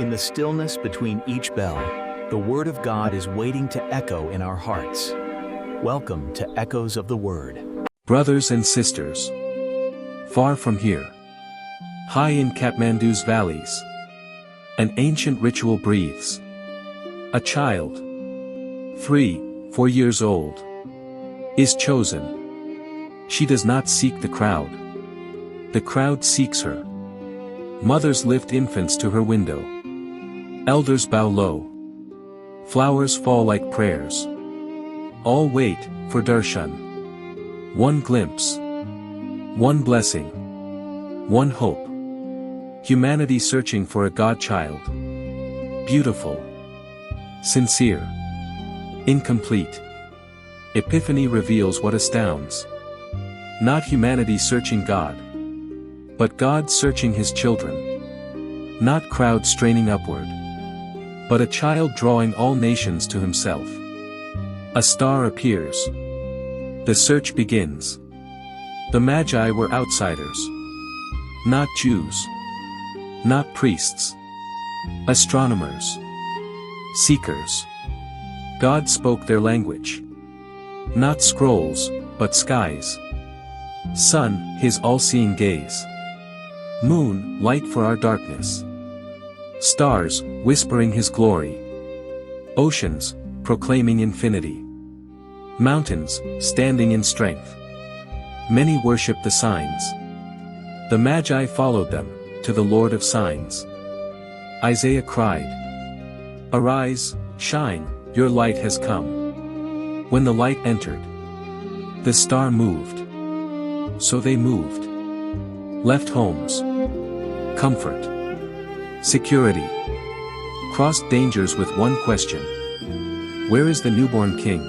In the stillness between each bell, the Word of God is waiting to echo in our hearts. Welcome to Echoes of the Word. Brothers and sisters, far from here, high in Kathmandu's valleys, an ancient ritual breathes. A child, 3-4 years old, is chosen. She does not seek the crowd seeks her. Mothers lift infants to her window. Elders bow low. Flowers fall like prayers. All wait for darshan. One glimpse. One blessing. One hope. Humanity searching for a godchild. Beautiful. Sincere. Incomplete. Epiphany reveals what astounds. Not humanity searching God, but God searching his children. Not crowd straining upward, but a child drawing all nations to himself. A star appears. The search begins. The Magi were outsiders. Not Jews. Not priests. Astronomers. Seekers. God spoke their language. Not scrolls, but skies. Sun, his all-seeing gaze. Moon, light for our darkness. Stars, whispering his glory. Oceans, proclaiming infinity. Mountains, standing in strength. Many worship the signs. The Magi followed them, to the Lord of signs. Isaiah cried, "Arise, shine, your light has come." When the light entered, the star moved. So they moved. Left homes. Comfort. Security. Crossed dangers with one question. Where is the newborn king?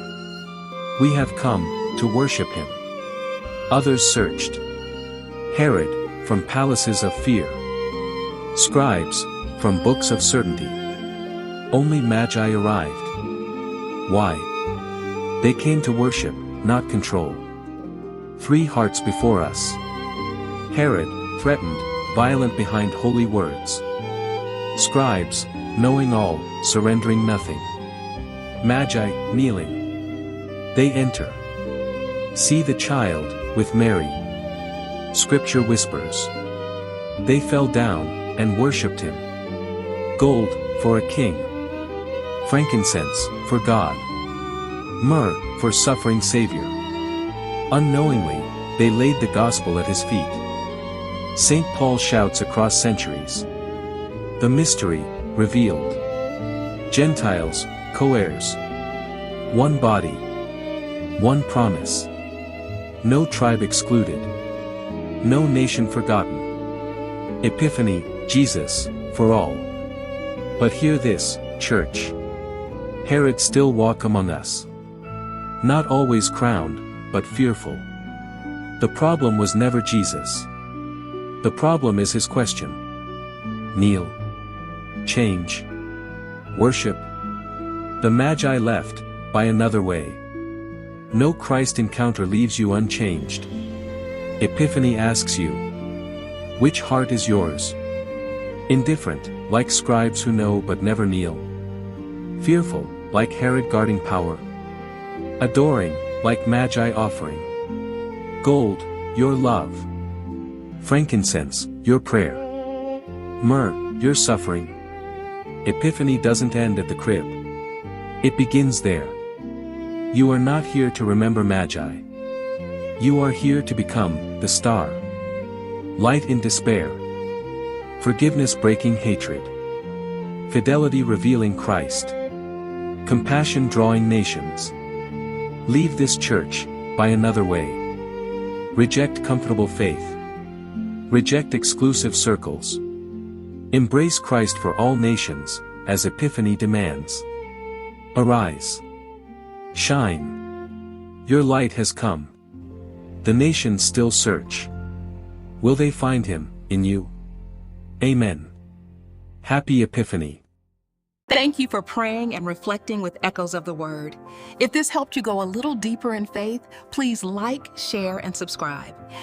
We have come to worship him. Others searched. Herod, from palaces of fear. Scribes, from books of certainty. Only Magi arrived. Why? They came to worship, not control. 3 hearts before us. Herod, threatened, violent behind holy words. Scribes, knowing all, surrendering nothing. Magi, kneeling. They enter. See the child, with Mary. Scripture whispers. They fell down, and worshipped him. Gold, for a king. Frankincense, for God. Myrrh, for suffering Savior. Unknowingly, they laid the gospel at his feet. St. Paul shouts across centuries. The mystery, revealed. Gentiles, co-heirs. One body. One promise. No tribe excluded. No nation forgotten. Epiphany, Jesus, for all. But hear this, church. Herod still walk among us. Not always crowned, but fearful. The problem was never Jesus. The problem is his question. Kneel. Change. Worship. The Magi left, by another way. No Christ encounter leaves you unchanged. Epiphany asks you, which heart is yours? Indifferent, like scribes who know but never kneel. Fearful, like Herod guarding power. Adoring, like Magi offering. Gold, your love. Frankincense, your prayer. Myrrh, your suffering. Epiphany doesn't end at the crib. It begins there. You are not here to remember Magi. You are here to become the star. Light in despair. Forgiveness breaking hatred. Fidelity revealing Christ. Compassion drawing nations. Leave this church, by another way. Reject comfortable faith. Reject exclusive circles. Embrace Christ for all nations, as Epiphany demands. Arise. Shine. Your light has come. The nations still search. Will they find him, in you? Amen. Happy Epiphany. Thank you for praying and reflecting with Echoes of the Word. If this helped you go a little deeper in faith, please like, share, and subscribe.